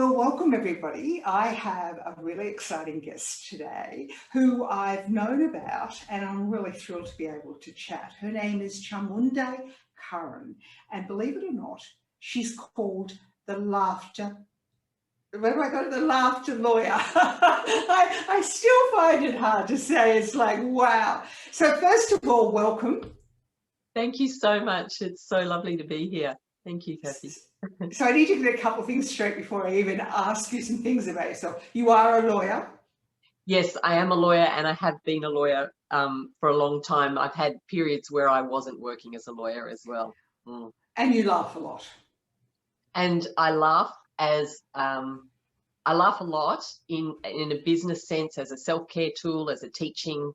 Well, welcome everybody. I have a really exciting guest today who I've known about, and I'm really thrilled to be able to chat. Her name is Chamundai Curran, and believe it or not, she's called the laughter. Where do I go? The laughter lawyer. I still find it hard to say. It's like, wow. So first of all, welcome. Thank you so much. It's so lovely to be here. Thank you, Kathy. So I need to get a couple of things straight before I even ask you some things about yourself. You are a lawyer? Yes, I am a lawyer, and I have been a lawyer for a long time. I've had periods where I wasn't working as a lawyer as well. And you laugh a lot. And I laugh I laugh a lot in a business sense, as a self-care tool, as a teaching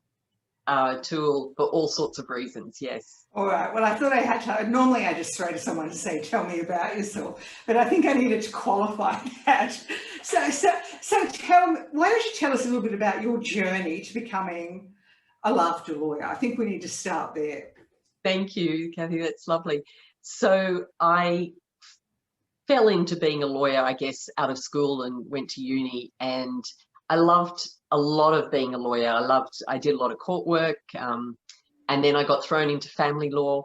tool, for all sorts of reasons. Yes. All right. Well, I thought I had to. Normally, I just throw to someone to say, "Tell me about yourself," but I think I needed to qualify that. So tell me. Why don't you tell us a little bit about your journey to becoming a laughter lawyer? I think we need to start there. Thank you, Kathy. That's lovely. So I fell into being a lawyer, I guess, out of school and went to uni, and I loved a lot of being a lawyer. I did a lot of court work, and then I got thrown into family law.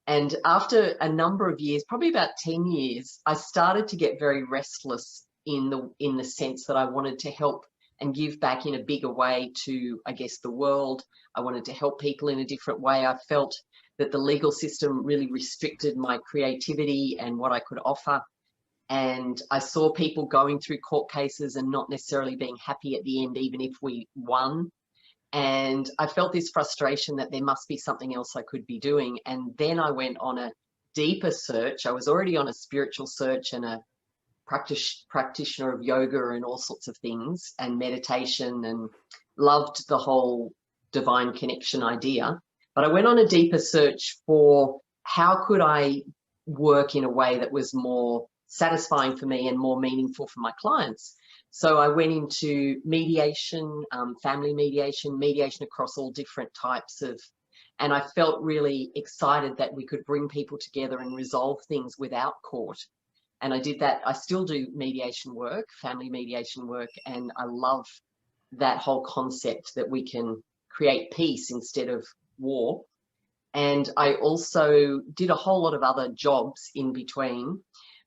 And after a number of years, probably about 10 years, I started to get very restless in the sense that I wanted to help and give back in a bigger way to, I guess, the world. I wanted to help people in a different way. I felt that the legal system really restricted my creativity and what I could offer. And I saw people going through court cases and not necessarily being happy at the end, even if we won. And I felt this frustration that there must be something else I could be doing. And then I went on a deeper search. I was already on a spiritual search and a practitioner of yoga and all sorts of things and meditation, and loved the whole divine connection idea. But I went on a deeper search for how could I work in a way that was more satisfying for me and more meaningful for my clients. So I went into mediation, family mediation, mediation across all different types of, and I felt really excited that we could bring people together and resolve things without court. And I did that. I still do mediation work, family mediation work, and I love that whole concept that we can create peace instead of war. And I also did a whole lot of other jobs in between.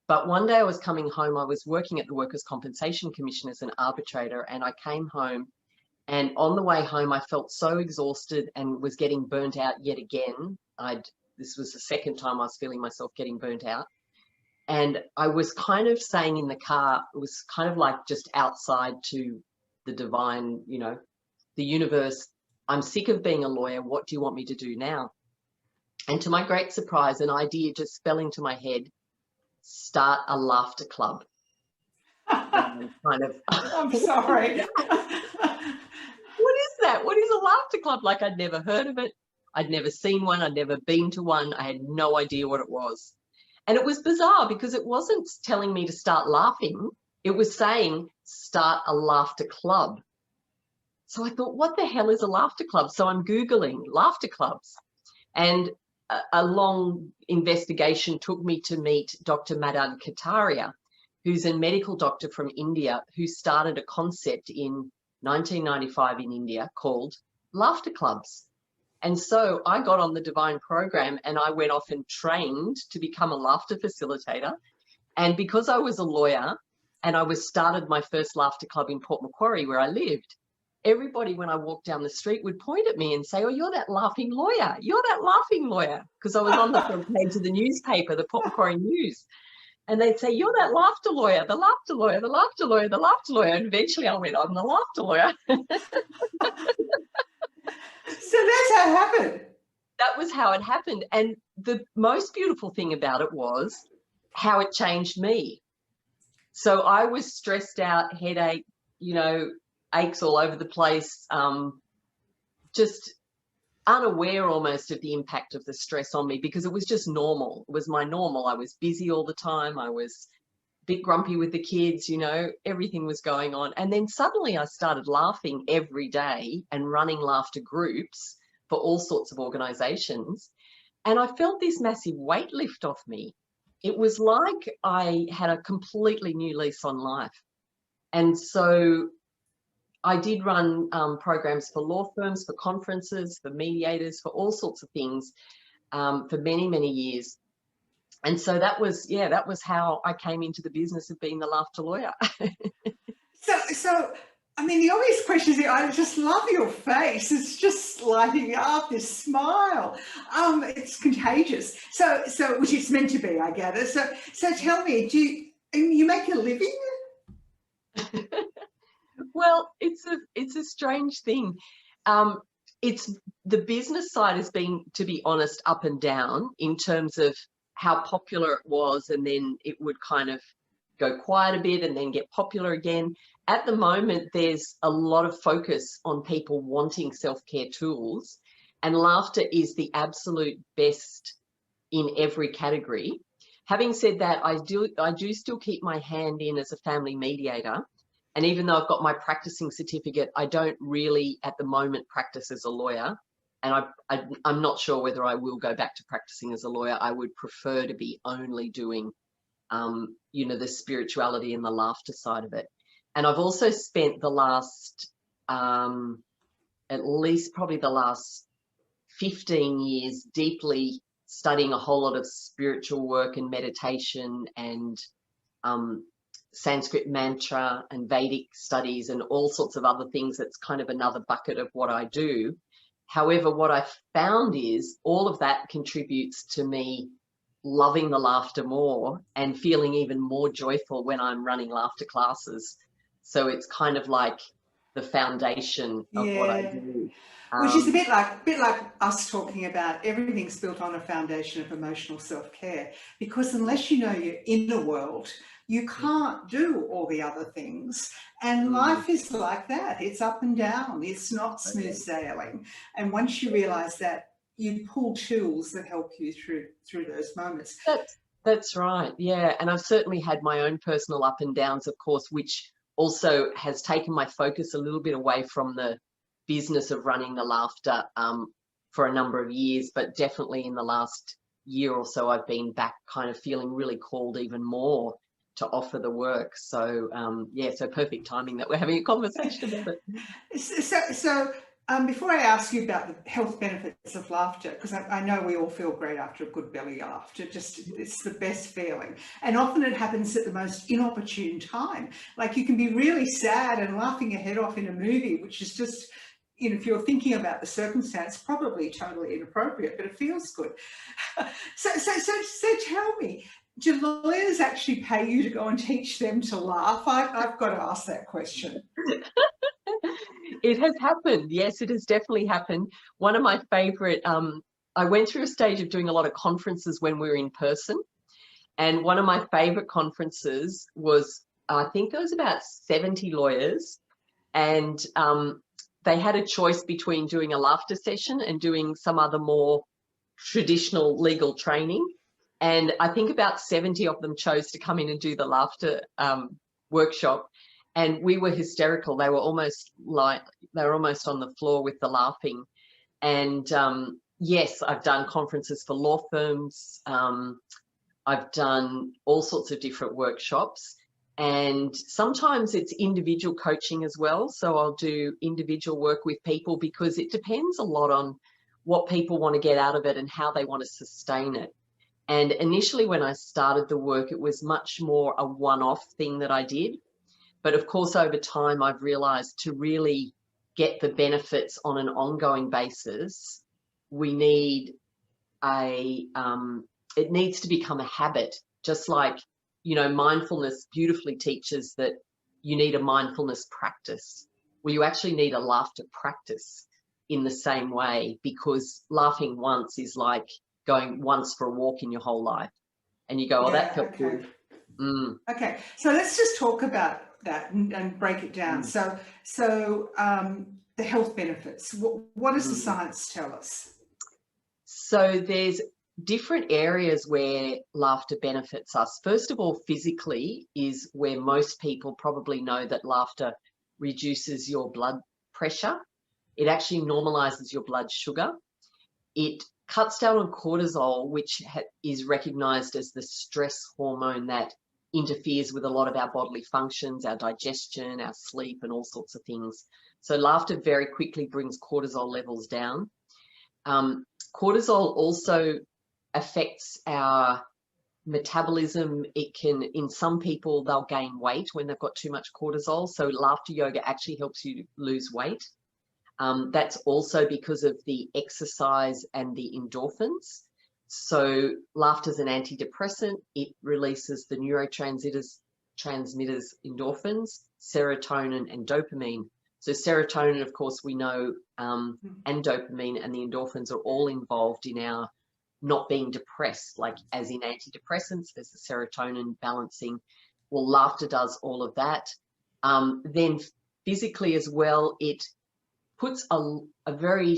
But one day I was coming home, I was working at the Workers' Compensation Commission as an arbitrator, and I came home, and on the way home I felt so exhausted and was getting burnt out yet again. This was the second time I was feeling myself getting burnt out. And I was kind of saying in the car, it was kind of like just outside to the divine, the universe, I'm sick of being a lawyer. What do you want me to do now? And to my great surprise, an idea just fell into my head. Start a laughter club. I'm sorry. What is that? What is a laughter club? Like, I'd never heard of it. I'd never seen one. I'd never been to one. I had no idea what it was. And it was bizarre because it wasn't telling me to start laughing. It was saying, start a laughter club. So I thought, what the hell is a laughter club? So I'm Googling laughter clubs. And a long investigation took me to meet Dr. Madan Kataria, who's a medical doctor from India who started a concept in 1995 in India called laughter clubs. And so I got on the Divine program and I went off and trained to become a laughter facilitator. And because I was a lawyer and I started my first laughter club in Port Macquarie where I lived, everybody, when I walked down the street, would point at me and say, oh, you're that laughing lawyer. You're that laughing lawyer. Because I was on the front page of the newspaper, the Port Macquarie News. And they'd say, you're that laughter lawyer, the laughter lawyer, the laughter lawyer, the laughter lawyer. And eventually I went, I'm the laughter lawyer. So that's how it happened. That was how it happened. And the most beautiful thing about it was how it changed me. So I was stressed out, headache, aches all over the place, just unaware almost of the impact of the stress on me because it was just normal. It was my normal. I was busy all the time. I was a bit grumpy with the kids, everything was going on. And then suddenly I started laughing every day and running laughter groups for all sorts of organizations. And I felt this massive weight lift off me. it was like I had a completely new lease on life. And so I did run programs for law firms, for conferences, for mediators, for all sorts of things for many, many years. And so that was how I came into the business of being the laughter lawyer. So, I mean, the obvious question is, I just love your face. It's just lighting up, this smile. It's contagious. So, which it's meant to be, I gather. So tell me, do you make a living? Well, it's a strange thing. It's the business side has been, to be honest, up and down in terms of how popular it was, and then it would kind of go quiet a bit and then get popular again. At the moment, there's a lot of focus on people wanting self-care tools, and laughter is the absolute best in every category. Having said that, I do still keep my hand in as a family mediator. And even though I've got my practicing certificate, I don't really at the moment practice as a lawyer. And I'm not sure whether I will go back to practicing as a lawyer. I would prefer to be only doing, you know, the spirituality and the laughter side of it. And I've also spent the last, at least probably the last 15 years deeply studying a whole lot of spiritual work and meditation and Sanskrit mantra and Vedic studies and all sorts of other things. That's kind of another bucket of what I do. However, what I found is all of that contributes to me loving the laughter more and feeling even more joyful when I'm running laughter classes. So it's kind of like the foundation of what I do. Which is a bit like us talking about everything's built on a foundation of emotional self-care, because unless you know your inner world, you can't do all the other things. And life is like that. It's up and down. It's not smooth sailing. And once you realize that, you pull tools that help you through those moments. That's right. Yeah. And I've certainly had my own personal up and downs, of course, which also has taken my focus a little bit away from the business of running the laughter for a number of years. But definitely in the last year or so, I've been back kind of feeling really called even more to offer the work. So yeah, so perfect timing that we're having a conversation about it. So before I ask you about the health benefits of laughter, because I know we all feel great after a good belly laugh, it's the best feeling. And often it happens at the most inopportune time. Like you can be really sad and laughing your head off in a movie, which is just, you know, if you're thinking about the circumstance, probably totally inappropriate, but it feels good. So tell me, do lawyers actually pay you to go and teach them to laugh? I've got to ask that question. It has happened. Yes, it has definitely happened. One of my favorite, I went through a stage of doing a lot of conferences when we were in person. And one of my favorite conferences was, I think there was about 70 lawyers. And they had a choice between doing a laughter session and doing some other more traditional legal training. And I think about 70 of them chose to come in and do the laughter workshop. And we were hysterical. They were almost on the floor with the laughing. And yes, I've done conferences for law firms. I've done all sorts of different workshops. And sometimes it's individual coaching as well. So I'll do individual work with people because it depends a lot on what people want to get out of it and how they want to sustain it. And initially when I started the work, it was much more a one-off thing that I did. But of course, over time, I've realized to really get the benefits on an ongoing basis, we need it needs to become a habit, just like, you know, mindfulness beautifully teaches that you need a mindfulness practice. Well, you actually need a laughter practice in the same way, because laughing once is like going once for a walk in your whole life. And you go, oh, that felt good. Okay, so let's just talk about that and break it down. So the health benefits, what does the science tell us? So there's different areas where laughter benefits us. First of all, physically is where most people probably know that laughter reduces your blood pressure. It actually normalizes your blood sugar. It cuts down on cortisol, which is recognized as the stress hormone that interferes with a lot of our bodily functions, our digestion, our sleep, and all sorts of things. So laughter very quickly brings cortisol levels down. Cortisol also affects our metabolism. It can, in some people, they'll gain weight when they've got too much cortisol. So laughter yoga actually helps you lose weight. That's also because of the exercise and the endorphins. So laughter is an antidepressant. It releases the neurotransmitters, endorphins, serotonin and dopamine. So serotonin, of course, we know, and dopamine and the endorphins are all involved in our not being depressed, like as in antidepressants, there's the serotonin balancing. Well, laughter does all of that. Then physically as well, it puts a very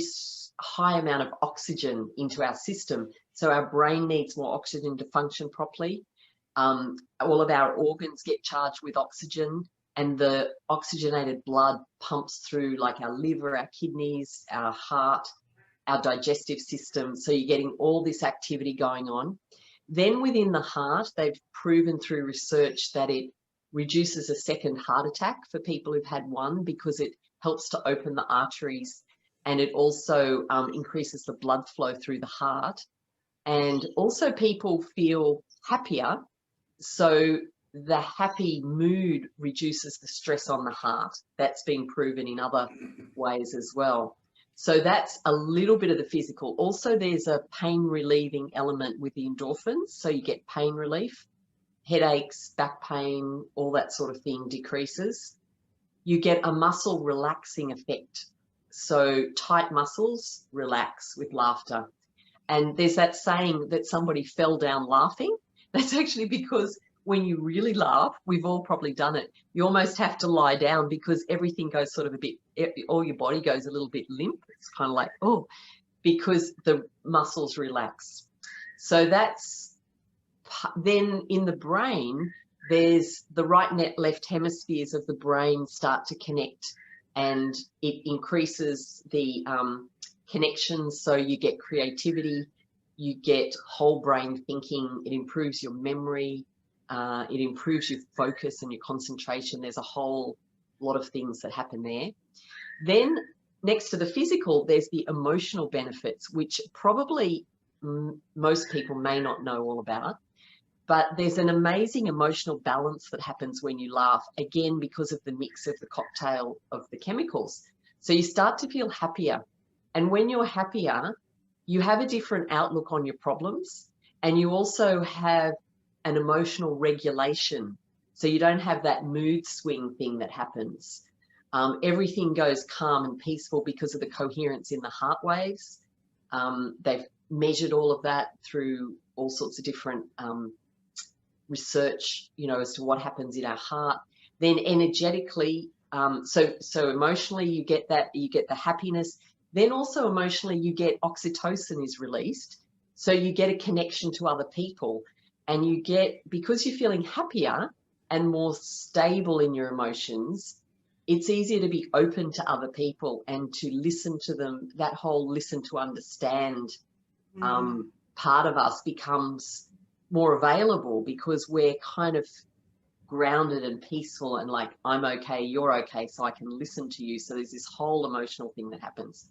high amount of oxygen into our system. So our brain needs more oxygen to function properly. All of our organs get charged with oxygen, and the oxygenated blood pumps through like our liver, our kidneys, our heart, our digestive system. So you're getting all this activity going on. Then within the heart, they've proven through research that it reduces a second heart attack for people who've had one, because it helps to open the arteries, and it also increases the blood flow through the heart. And also people feel happier. So the happy mood reduces the stress on the heart. That's been proven in other ways as well. So that's a little bit of the physical. Also, there's a pain relieving element with the endorphins. So you get pain relief, headaches, back pain, all that sort of thing decreases. You get a muscle relaxing effect. So tight muscles relax with laughter. And there's that saying that somebody fell down laughing. That's actually because when you really laugh, we've all probably done it, you almost have to lie down because everything goes sort of a bit, all your body goes a little bit limp. It's kind of like, oh, because the muscles relax. So that's, then in the brain, there's the right and left hemispheres of the brain start to connect, and it increases the connections. So you get creativity, you get whole brain thinking, it improves your memory, it improves your focus and your concentration. There's a whole lot of things that happen there. Then next to the physical, there's the emotional benefits, which probably most people may not know all about. But there's an amazing emotional balance that happens when you laugh, again, because of the mix of the cocktail of the chemicals. So you start to feel happier. And when you're happier, you have a different outlook on your problems, and you also have an emotional regulation. So you don't have that mood swing thing that happens. Everything goes calm and peaceful because of the coherence in the heart waves. They've measured all of that through all sorts of different research, you know, as to what happens in our heart. Then energetically, so emotionally you get that, you get the happiness. Then also emotionally you get oxytocin is released. So you get a connection to other people, and you get, because you're feeling happier and more stable in your emotions, it's easier to be open to other people and to listen to them. That whole listen to understand part of us becomes more available because we're kind of grounded and peaceful and like, I'm okay, you're okay, so I can listen to you. So there's this whole emotional thing that happens.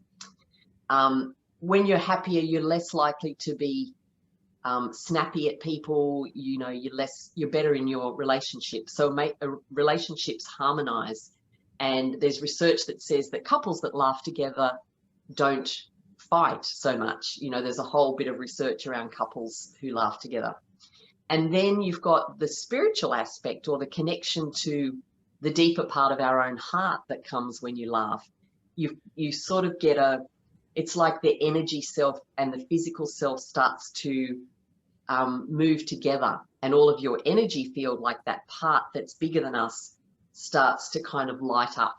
When you're happier, you're less likely to be snappy at people, you know, you're better in your relationships. So relationships harmonize. And there's research that says that couples that laugh together don't fight so much. You know, there's a whole bit of research around couples who laugh together. And then you've got the spiritual aspect, or the connection to the deeper part of our own heart that comes when you laugh. You sort of get it's like the energy self and the physical self starts to move together, and all of your energy field, like that part that's bigger than us, starts to kind of light up.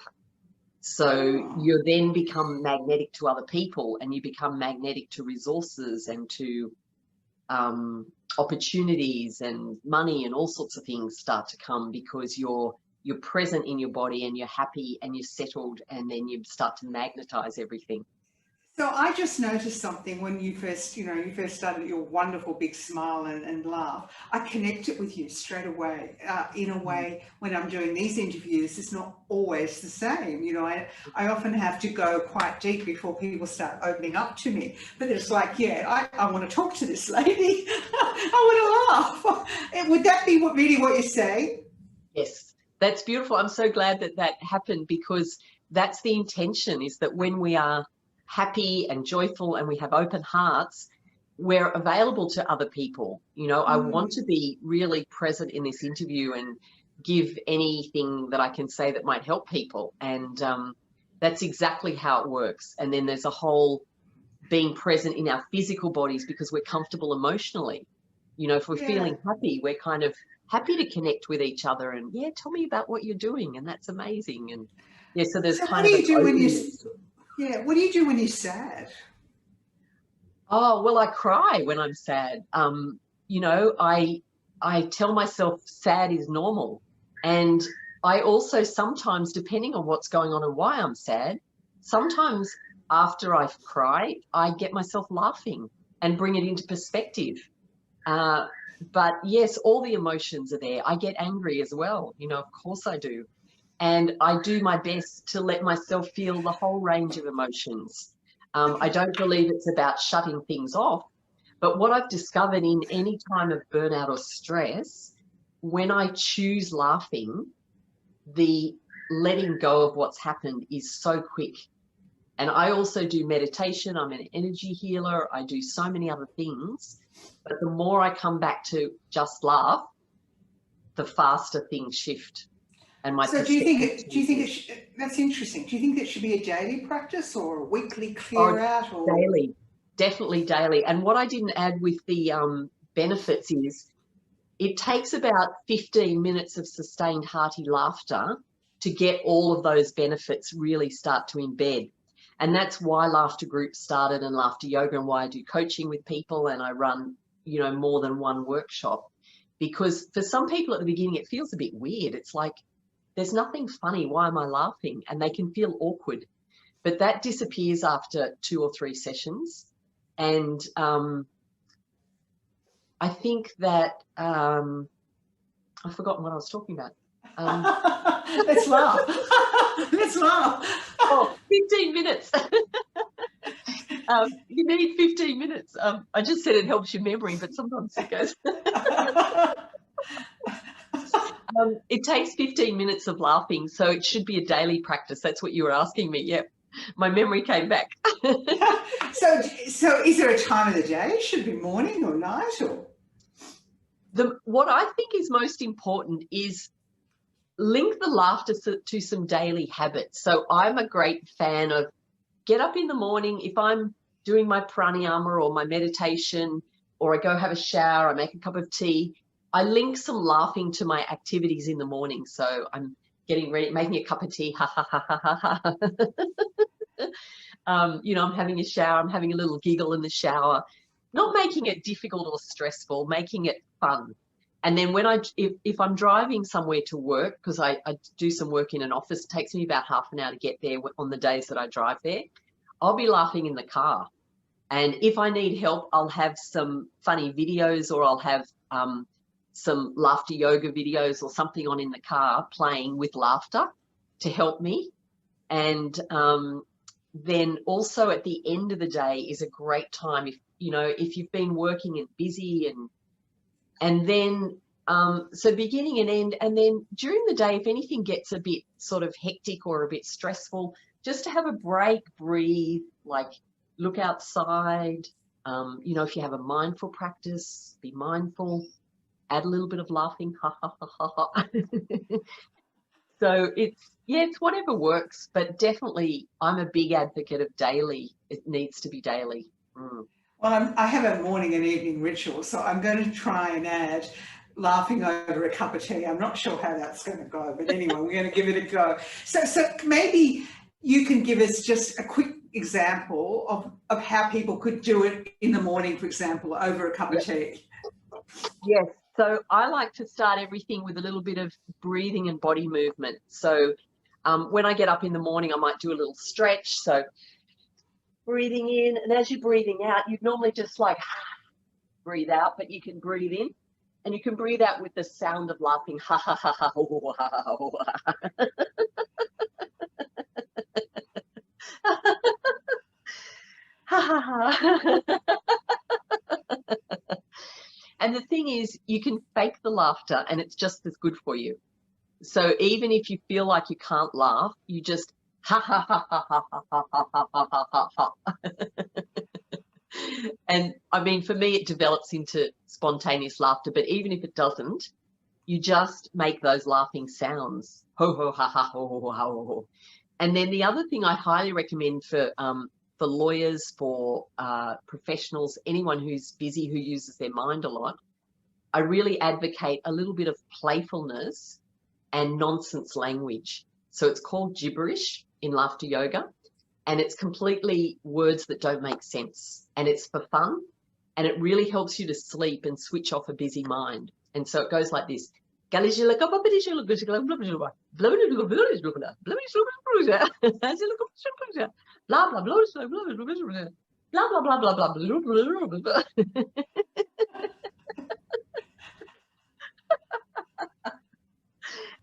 So you then become magnetic to other people, and you become magnetic to resources and to opportunities and money, and all sorts of things start to come because you're present in your body and you're happy and you're settled, and then you start to magnetize everything. So I just noticed something when you first, you first started your wonderful big smile and laugh. I connected with you straight away. In a way, when I'm doing these interviews, it's not always the same. I often have to go quite deep before people start opening up to me. But it's like, yeah, I want to talk to this lady. I want to laugh. Would that be really what you're saying? Yes, that's beautiful. I'm so glad that that happened, because that's the intention, is that when we are happy and joyful and we have open hearts, we're available to other people. I want to be really present in this interview and give anything that I can say that might help people. And that's exactly how it works. And then there's a whole being present in our physical bodies because we're comfortable emotionally. If we're feeling happy, we're kind of happy to connect with each other and, yeah, tell me about what you're doing. And that's amazing. And yeah, so there's So kind of an openness. what do you do when you're sad? Oh, well, I cry when I'm sad. I tell myself sad is normal. And I also sometimes, depending on what's going on and why I'm sad, sometimes after I cry, I get myself laughing and bring it into perspective. But yes, all the emotions are there. I get angry as well. Of course I do. And I do my best to let myself feel the whole range of emotions. I don't believe it's about shutting things off, but what I've discovered in any time of burnout or stress, when I choose laughing, the letting go of what's happened is so quick. And I also do meditation. I'm an energy healer. I do so many other things. But the more I come back to just laugh, the faster things shift. And my So do you think that's interesting. Do you think it should be a daily practice or a weekly clear out? Or daily, definitely daily. And what I didn't add with the benefits is it takes about 15 minutes of sustained hearty laughter to get all of those benefits really start to embed. And that's why laughter groups started, and laughter yoga, and why I do coaching with people, and I run, more than one workshop. Because for some people at the beginning, it feels a bit weird. It's like, there's nothing funny. Why am I laughing? And they can feel awkward. But that disappears after 2 or 3 sessions. And I think that I've forgotten what I was talking about. Let's laugh. Let's laugh. 15 minutes. You need 15 minutes. I just said it helps your memory, but sometimes it goes. It takes 15 minutes of laughing, so it should be a daily practice. That's what you were asking me. Yep, my memory came back. So is there a time of the day? Should it be morning or night? Or what I think is most important is link the laughter to some daily habits. So I'm a great fan of get up in the morning. If I'm doing my pranayama or my meditation, or I go have a shower, I make a cup of tea, I link some laughing to my activities in the morning. So I'm getting ready, making a cup of tea, ha, ha, ha, ha, ha, ha. I'm having a shower, I'm having a little giggle in the shower, not making it difficult or stressful, making it fun. And then if I'm driving somewhere to work, because I do some work in an office, it takes me about half an hour to get there on the days that I drive there, I'll be laughing in the car. And if I need help, I'll have some funny videos, or I'll have some laughter yoga videos or something on in the car playing with laughter to help me. And then also at the end of the day is a great time if you've been working and busy, and then so beginning and end, and then during the day, if anything gets a bit sort of hectic or a bit stressful, just to have a break, breathe, like look outside. If you have a mindful practice, be mindful, add a little bit of laughing, ha ha ha ha ha. So it's whatever works, but definitely I'm a big advocate of daily. It needs to be daily. Well, I have a morning and evening ritual, so I'm going to try and add laughing over a cup of tea. I'm not sure how that's going to go, but anyway, we're going to give it a go. So maybe you can give us just a quick example of how people could do it in the morning, for example, over a cup of tea. Yes. So I like to start everything with a little bit of breathing and body movement. So when I get up in the morning, I might do a little stretch. So breathing in, and as you're breathing out, you'd normally just like breathe out, but you can breathe in, and you can breathe out with the sound of laughing. Ha ha ha ha ha ha ha. Ha ha ha. And the thing is, you can fake the laughter and it's just as good for you. So even if you feel like you can't laugh, you just ha ha ha ha ha ha ha ha ha ha ha ha. And I mean, for me, it develops into spontaneous laughter, but even if it doesn't, you just make those laughing sounds. Ho ho ha ha ho ho ho ho. And then the other thing I highly recommend for lawyers, for professionals, anyone who's busy, who uses their mind a lot, I really advocate a little bit of playfulness and nonsense language. So it's called gibberish in laughter yoga, and it's completely words that don't make sense, and it's for fun, and it really helps you to sleep and switch off a busy mind. And so it goes like this. Blah blah blah blah blah blah blah blah blah blah blah.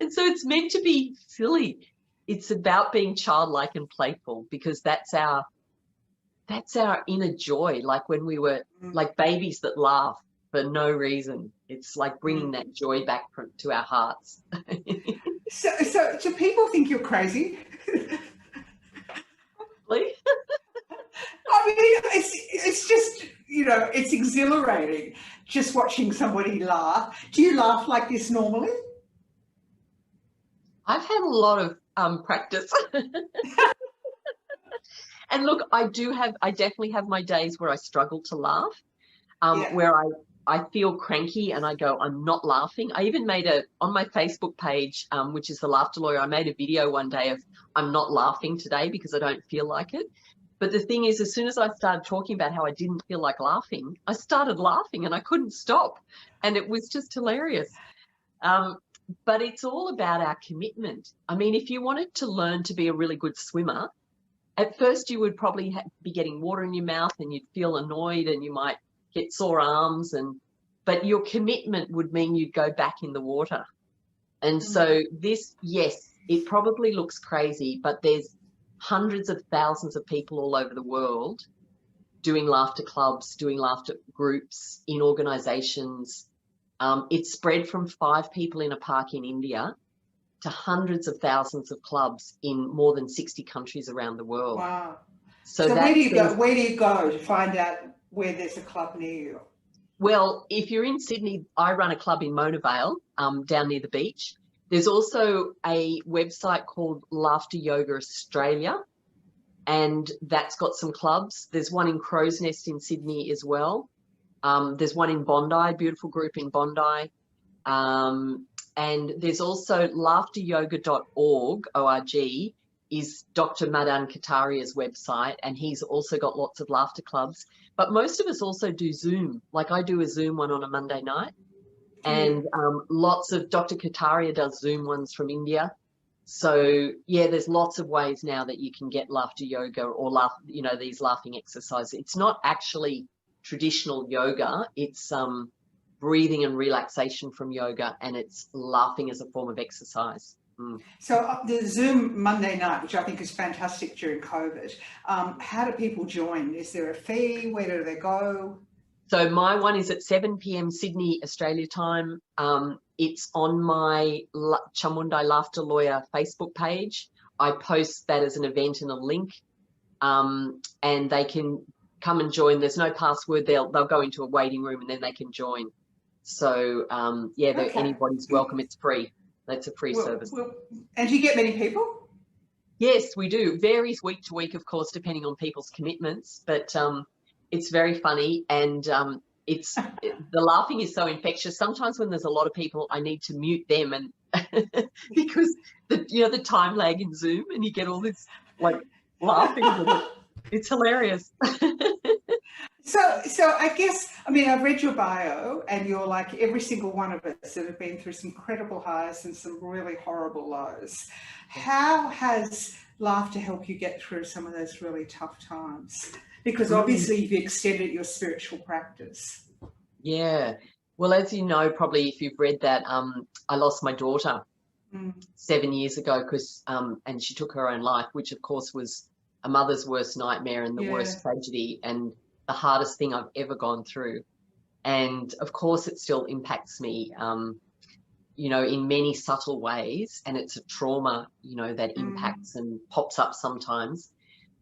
And so it's meant to be silly. It's about being childlike and playful, because that's our inner joy. Like when we were like babies that laugh for no reason. It's like bringing that joy back to our hearts. So people think you're crazy? Probably. I mean, it's just, you know, it's exhilarating just watching somebody laugh. Do you laugh like this normally? I've had a lot of practice. And look, I definitely have my days where I struggle to laugh, where I feel cranky and I go, I'm not laughing. I even made on my Facebook page, which is The Laughter Lawyer, I made a video one day of I'm not laughing today because I don't feel like it. But the thing is, as soon as I started talking about how I didn't feel like laughing, I started laughing and I couldn't stop. And it was just hilarious. But it's all about our commitment. I mean, if you wanted to learn to be a really good swimmer, at first you would probably be getting water in your mouth and you'd feel annoyed and you might get sore arms, but your commitment would mean you'd go back in the water. And so this, yes, it probably looks crazy, but there's hundreds of thousands of people all over the world doing laughter clubs, doing laughter groups in organizations. It's spread from 5 people in a park in India to hundreds of thousands of clubs in more than 60 countries around the world. Wow. So where do you go? Where do you go to find out where there's a club near you? Well, if you're in Sydney, I run a club in Mona Vale, down near the beach. There's also a website called Laughter Yoga Australia, and that's got some clubs. There's one in Crow's Nest in Sydney as well. There's one in Bondi, beautiful group in Bondi. And there's also laughteryoga.org, O-R-G, is Dr. Madan Kataria's website, and he's also got lots of laughter clubs. But most of us also do Zoom. Like I do a Zoom one on a Monday night, and lots of Dr. Kataria does Zoom ones from India. So yeah, there's lots of ways now that you can get laughter yoga or these laughing exercises. It's not actually traditional yoga. It's breathing and relaxation from yoga, and it's laughing as a form of exercise. So the Zoom Monday night, which I think is fantastic during COVID, how do people join? Is there a fee? Where do they go? So my one is at 7 p.m. Sydney, Australia time. It's on my Chamundai Laughter Lawyer Facebook page. I post that as an event and a link, and they can come and join. There's no password. They'll go into a waiting room and then they can join. So anybody's welcome. It's free. That's a free service. And do you get many people? Yes, we do. Varies week to week, of course, depending on people's commitments. But it's very funny, and the laughing is so infectious. Sometimes when there's a lot of people, I need to mute them, and because the time lag in Zoom, and you get all this like laughing. It's hilarious. So I guess, I mean, I've read your bio, and you're like every single one of us that have been through some incredible highs and some really horrible lows. How has laughter help you get through some of those really tough times? Because obviously you've extended your spiritual practice. Yeah. Well, as you know, probably if you've read that, I lost my daughter 7 years ago because, and she took her own life, which of course was a mother's worst nightmare and the worst tragedy and the hardest thing I've ever gone through. And of course it still impacts me, you know, in many subtle ways. And it's a trauma, you know, that impacts and pops up sometimes.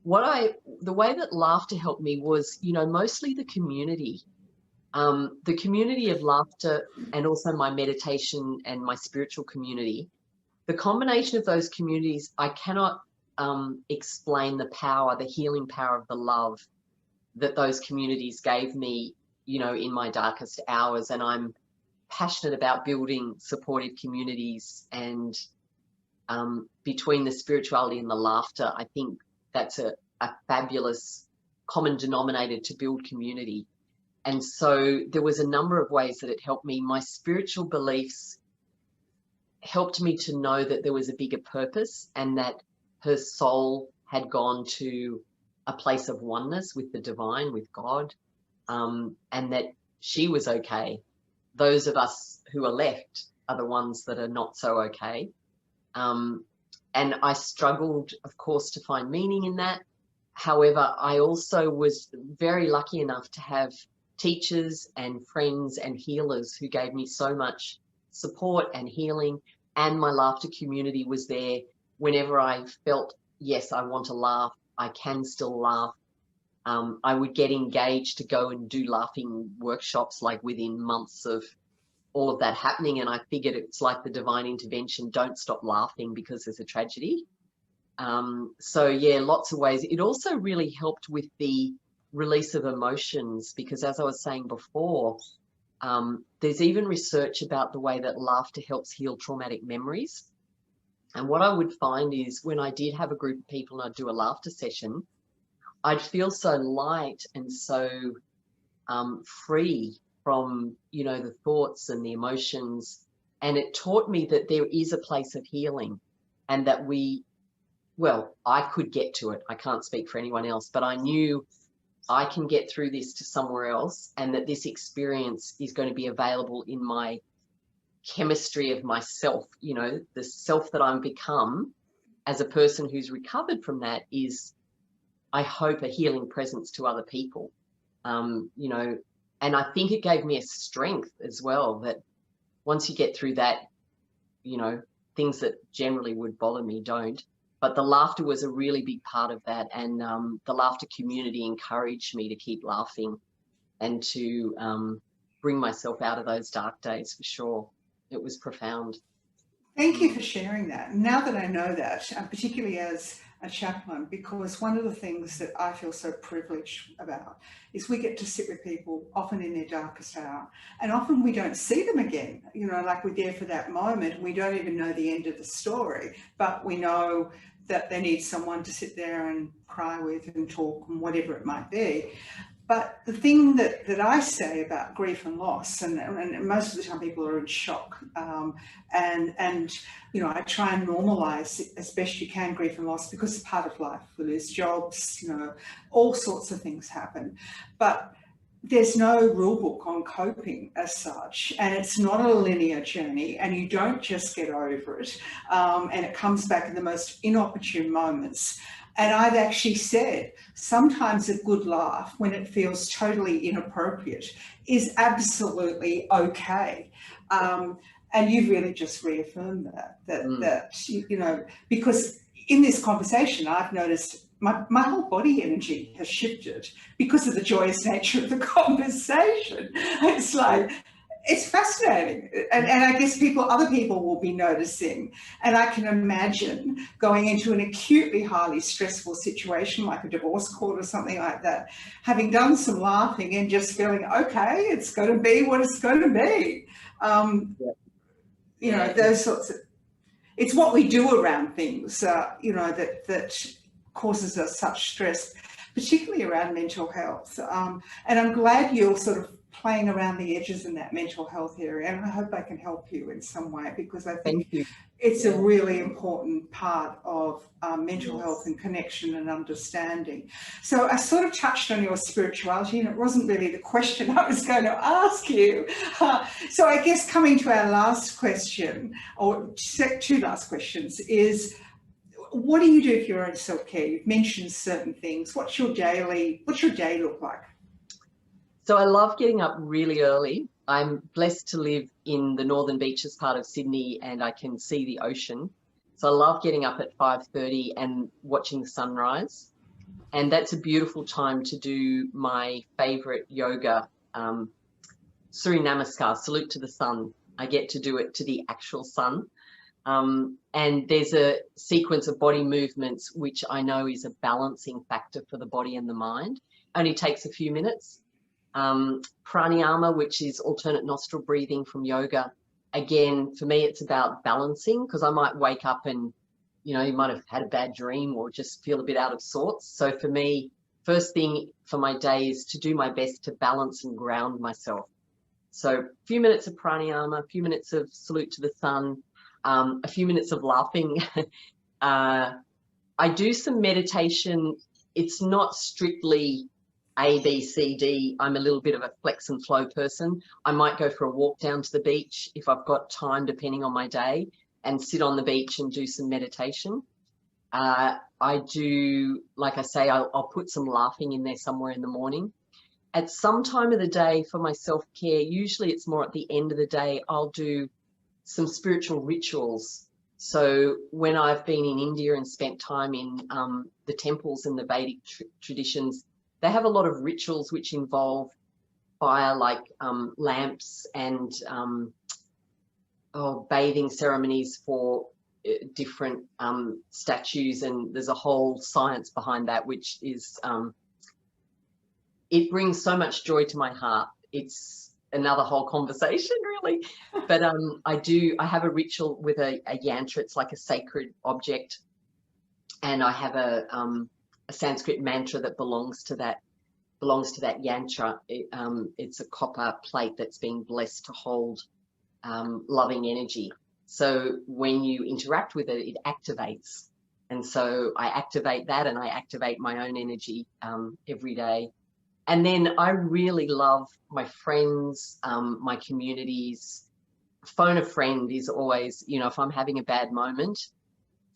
The way that laughter helped me was, you know, mostly the community of laughter, and also my meditation and my spiritual community. The combination of those communities, I cannot explain the power, the healing power of the love that those communities gave me, you know, in my darkest hours. And I'm passionate about building supportive communities, and between the spirituality and the laughter, I think that's a fabulous common denominator to build community. And so there was a number of ways that it helped me. My spiritual beliefs helped me to know that there was a bigger purpose, and that her soul had gone to a place of oneness with the divine, with God, and that she was okay. Those of us who are left are the ones that are not so okay. And I struggled, of course, to find meaning in that. However, I also was very lucky enough to have teachers and friends and healers who gave me so much support and healing, and my laughter community was there whenever I felt, yes, I want to laugh, I can still laugh. I would get engaged to go and do laughing workshops like within months of all of that happening, and I figured it's like the divine intervention, don't stop laughing because there's a tragedy. So yeah, lots of ways. It also really helped with the release of emotions, because as I was saying before, there's even research about the way that laughter helps heal traumatic memories. And what I would find is when I did have a group of people and I'd do a laughter session, I'd feel so light and so free from, you know, the thoughts and the emotions. And it taught me that there is a place of healing, and that I could get to it. I can't speak for anyone else, but I knew I can get through this to somewhere else, and that this experience is going to be available in my chemistry of myself. You know, the self that I'm become as a person who's recovered from that is, I hope, a healing presence to other people. You know, and I think it gave me a strength as well, that once you get through that, you know, things that generally would bother me don't. But the laughter was a really big part of that, and the laughter community encouraged me to keep laughing and to bring myself out of those dark days, for sure. It was profound. Thank you for sharing that. Now that I know that, particularly as a chaplain, because one of the things that I feel so privileged about is we get to sit with people often in their darkest hour, and often we don't see them again. You know, like we're there for that moment. We don't even know the end of the story, but we know that they need someone to sit there and cry with and talk and whatever it might be. But the thing that I say about grief and loss, and most of the time people are in shock, and you know, I try and normalise as best you can grief and loss, because it's part of life. We lose jobs, you know, all sorts of things happen. But there's no rule book on coping as such, and it's not a linear journey, and you don't just get over it, and it comes back in the most inopportune moments. And I've actually said sometimes a good laugh, when it feels totally inappropriate, is absolutely okay. And you've really just reaffirmed that you know, because in this conversation, I've noticed my whole body energy has shifted because of the joyous nature of the conversation. It's like, it's fascinating. And I guess other people will be noticing. And I can imagine going into an acutely highly stressful situation like a divorce court or something like that, having done some laughing and just feeling, okay, it's going to be what it's going to be. You know, those sorts of, it's what we do around things, you know, that causes us such stress, particularly around mental health. And I'm glad you're sort of playing around the edges in that mental health area, and I hope I can help you in some way, because I think it's a really important part of mental health and connection and understanding. So I sort of touched on your spirituality, and it wasn't really the question I was going to ask you. So I guess coming to our last question, or two last questions, is what do you do for your own self-care? You've mentioned certain things. What's your day look like? So I love getting up really early. I'm blessed to live in the Northern Beaches part of Sydney, and I can see the ocean. So I love getting up at 5:30 and watching the sunrise. And that's a beautiful time to do my favorite yoga, Surya Namaskar, salute to the sun. I get to do it to the actual sun. And there's a sequence of body movements, which I know is a balancing factor for the body and the mind. Only takes a few minutes. Pranayama, which is alternate nostril breathing from yoga. Again, for me, it's about balancing, because I might wake up and, you know, you might have had a bad dream or just feel a bit out of sorts. So for me, first thing for my day is to do my best to balance and ground myself. So a few minutes of pranayama, a few minutes of salute to the sun, a few minutes of laughing. I do some meditation. It's not strictly A, B, C, D. I'm a little bit of a flex and flow person. I might go for a walk down to the beach if I've got time, depending on my day, and sit on the beach and do some meditation. I do, like I say, I'll put some laughing in there somewhere in the morning. At some time of the day for my self-care, usually it's more at the end of the day, I'll do some spiritual rituals. So when I've been in India and spent time in the temples and the Vedic traditions, they have a lot of rituals which involve fire, like lamps and bathing ceremonies for different statues, and there's a whole science behind that, which is it brings so much joy to my heart. It's another whole conversation, really. But I have a ritual with a yantra. It's like a sacred object, and I have a Sanskrit mantra that belongs to that yantra. It's a copper plate that's been blessed to hold loving energy. So when you interact with it, it activates. And so I activate that, and I activate my own energy every day. And then I really love my friends, my communities. Phone a friend is always, you know, if I'm having a bad moment,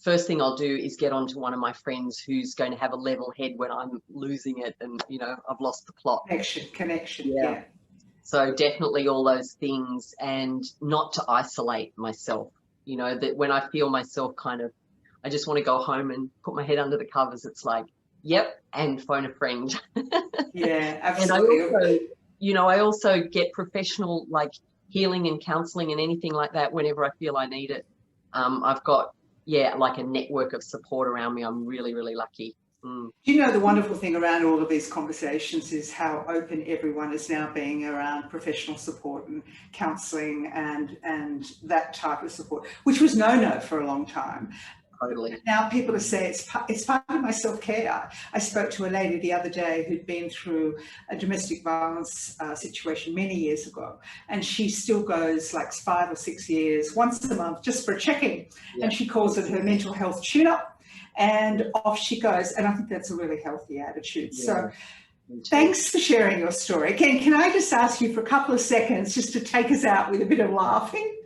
first thing I'll do is get onto one of my friends who's going to have a level head when I'm losing it and, you know, I've lost the plot. Connection, yeah. So definitely all those things, and not to isolate myself, you know, that when I feel myself kind of, I just want to go home and put my head under the covers, it's like, yep, and phone a friend. Yeah, absolutely. And I also get professional, like, healing and counselling and anything like that whenever I feel I need it. I've got, like a network of support around me. I'm really, really lucky. Do you know, the wonderful thing around all of these conversations is how open everyone is now being around professional support and counselling and that type of support, which was no for a long time. Totally. Now people are saying it's part of my self-care. I spoke to a lady the other day who'd been through a domestic violence situation many years ago, and she still goes like 5 or 6 years, once a month, just for a check-in. Yeah. And she calls it her mental health tune-up, and off she goes. And I think that's a really healthy attitude. Yeah. So thanks for sharing your story. Can I just ask you for a couple of seconds just to take us out with a bit of laughing?